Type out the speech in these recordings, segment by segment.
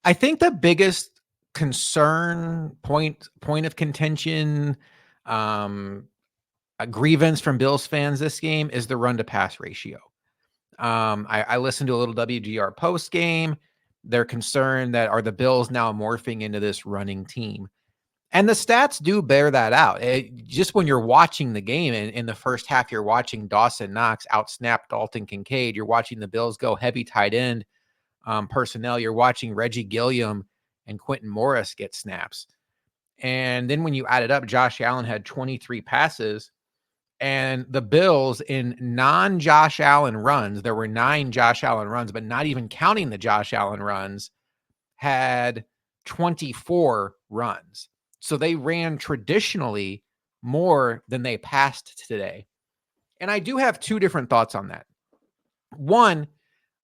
I think the biggest concern, point of contention, um, a grievance from Bills fans this game is the run to pass ratio. I listened to a little WGR post game. They're concerned that are the Bills now morphing into this running team? And the stats do bear that out. Just when you're watching the game in the first half, you're watching Dawson Knox outsnap Dalton Kincaid. You're watching the Bills go heavy tight end personnel. You're watching Reggie Gilliam and Quentin Morris get snaps. And then when you add it up, Josh Allen had 23 passes. And the Bills in non-Josh Allen runs, there were 9 Josh Allen runs, but not even counting the Josh Allen runs, had 24 runs. So they ran traditionally more than they passed today. And I do have 2 different thoughts on that. One,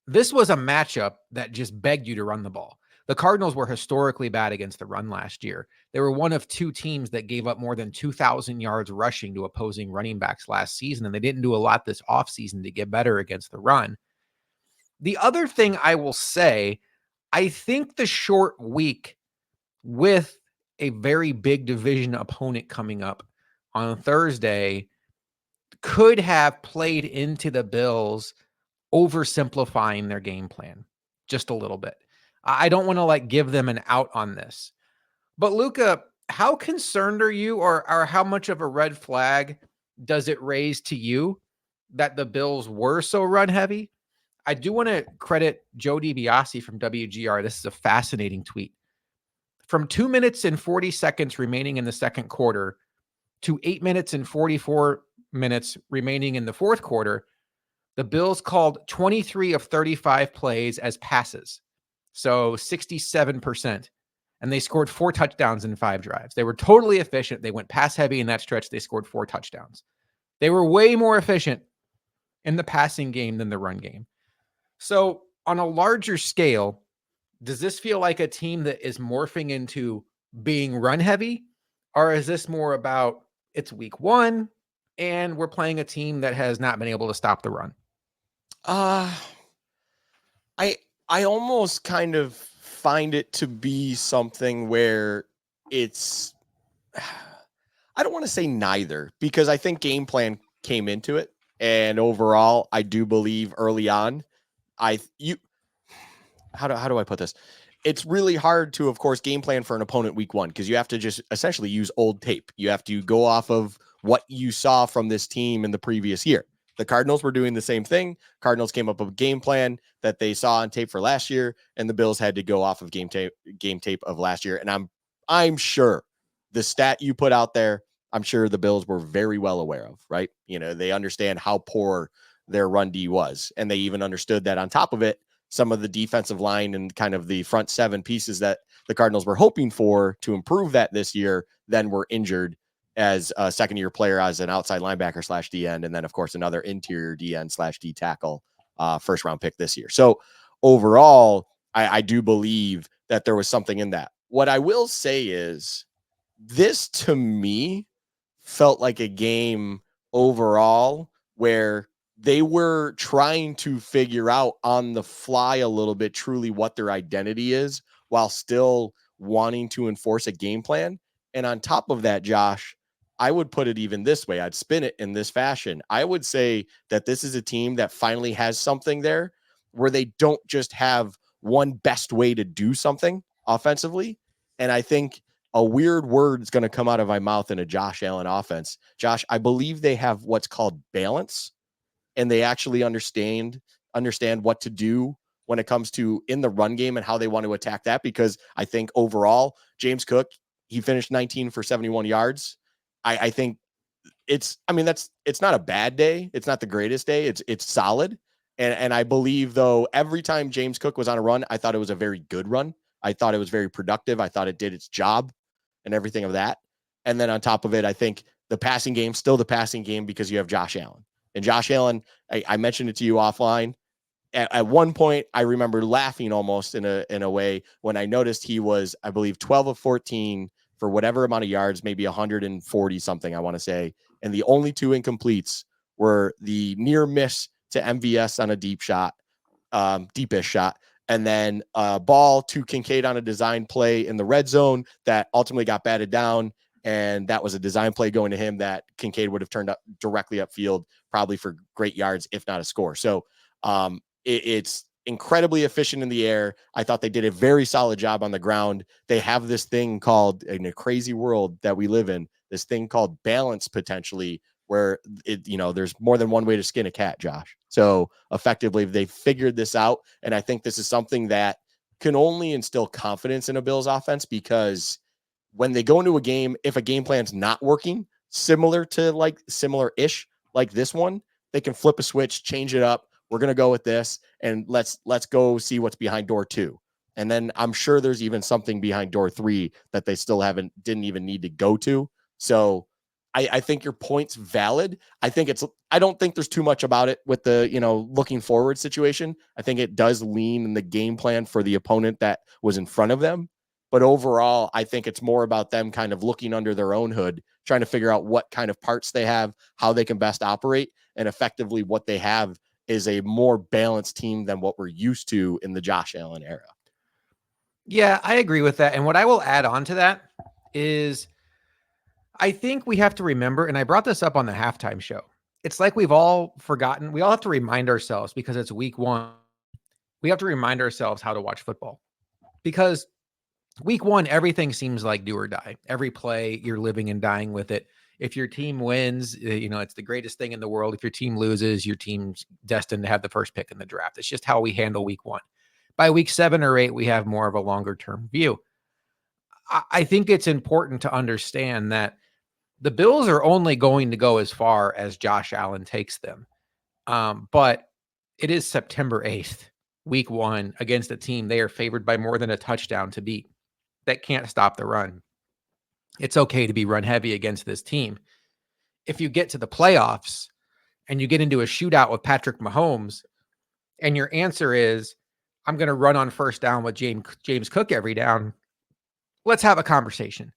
this was a matchup that just begged you to run the ball. The Cardinals were historically bad against the run last year. They were one of 2 teams that gave up more than 2,000 yards rushing to opposing running backs last season, and they didn't do a lot this offseason to get better against the run. The other thing I will say, I think the short week with a very big division opponent coming up on Thursday could have played into the Bills oversimplifying their game plan just a little bit. I don't want to give them an out on this. But Luka, how concerned are you or how much of a red flag does it raise to you that the Bills were so run heavy? I do want to credit Joe DiBiase from WGR. This is a fascinating tweet. From 2 minutes and 40 seconds remaining in the second quarter to 8 minutes and 44 minutes remaining in the fourth quarter, the Bills called 23 of 35 plays as passes. So 67%. And they scored 4 touchdowns in 5 drives. They were totally efficient. They went pass heavy in that stretch. They scored 4 touchdowns. They were way more efficient in the passing game than the run game. So on a larger scale, does this feel like a team that is morphing into being run heavy? Or is this more about it's week 1 and we're playing a team that has not been able to stop the run? I almost kind of find it to be something where it's I don't want to say neither, because I think game plan came into it, and overall I do believe early on how do I put this? It's really hard to, of course, game plan for an opponent week 1 because you have to just essentially use old tape. You have to go off of what you saw from this team in the previous year. The Cardinals were doing the same thing. Cardinals came up with a game plan that they saw on tape for last year, and the Bills had to go off of game tape of last year. And I'm sure the stat you put out there, I'm sure the Bills were very well aware of, right? They understand how poor their run D was, and they even understood that on top of it, some of the defensive line and kind of the front 7 pieces that the Cardinals were hoping for to improve that this year then were injured as a second-year player as an outside linebacker / D end, and then, of course, another interior D end / D tackle first-round pick this year. So overall, I do believe that there was something in that. What I will say is this, to me, felt like a game overall where they were trying to figure out on the fly a little bit truly what their identity is while still wanting to enforce a game plan. And on top of that, Josh, I would put it even this way. I'd spin it in this fashion. I would say that this is a team that finally has something there where they don't just have one best way to do something offensively. And I think a weird word is going to come out of my mouth in a Josh Allen offense. Josh, I believe they have what's called balance, and they actually understand what to do when it comes to in the run game and how they want to attack that. Because I think overall, James Cook, he finished 19 for 71 yards. I think it's not a bad day. It's not the greatest day. It's solid. And I believe, though, every time James Cook was on a run, I thought it was a very good run. I thought it was very productive. I thought it did its job and everything of that. And then on top of it, I think the passing game, still the passing game, because you have Josh Allen. And Josh Allen, I mentioned it to you offline. At one point, I remember laughing almost in a way when I noticed he was, I believe, 12 of 14 for whatever amount of yards, maybe 140 something, I want to say. And the only 2 incompletes were the near miss to MVS on a deepish shot, and then ball to Kincaid on a design play in the red zone that ultimately got batted down. And that was a design play going to him that Kincaid would have turned up directly upfield, probably for great yards, if not a score. So it's incredibly efficient in the air. I thought they did a very solid job on the ground. They have this thing called, in a crazy world that we live in, this thing called balance potentially, where there's more than one way to skin a cat, Josh. So effectively, they figured this out. And I think this is something that can only instill confidence in a Bills offense, because when they go into a game, if a game plan's not working, similar-ish like this one, they can flip a switch, change it up. We're going to go with this, and let's go see what's behind door 2. And then I'm sure there's even something behind door 3 that they still didn't even need to go to. So I think your point's valid. I don't think there's too much about it with the, looking forward situation. I think it does lean in the game plan for the opponent that was in front of them. But overall, I think it's more about them kind of looking under their own hood, trying to figure out what kind of parts they have, how they can best operate, and effectively what they have is a more balanced team than what we're used to in the Josh Allen era. Yeah, I agree with that. And what I will add on to that is I think we have to remember, and I brought this up on the halftime show. It's like we've all forgotten. We all have to remind ourselves, because it's week 1. We have to remind ourselves how to watch football, because week 1, everything seems like do or die. Every play, you're living and dying with it. If your team wins, it's the greatest thing in the world. If your team loses, your team's destined to have the first pick in the draft. It's just how we handle week 1. By week 7 or 8, we have more of a longer term view. I think it's important to understand that the Bills are only going to go as far as Josh Allen takes them. But it is September 8th, week 1, against a team they are favored by more than a touchdown to beat, that can't stop the run. It's okay to be run heavy against this team. If you get to the playoffs and you get into a shootout with Patrick Mahomes, and your answer is, I'm going to run on first down with James Cook every down, let's have a conversation.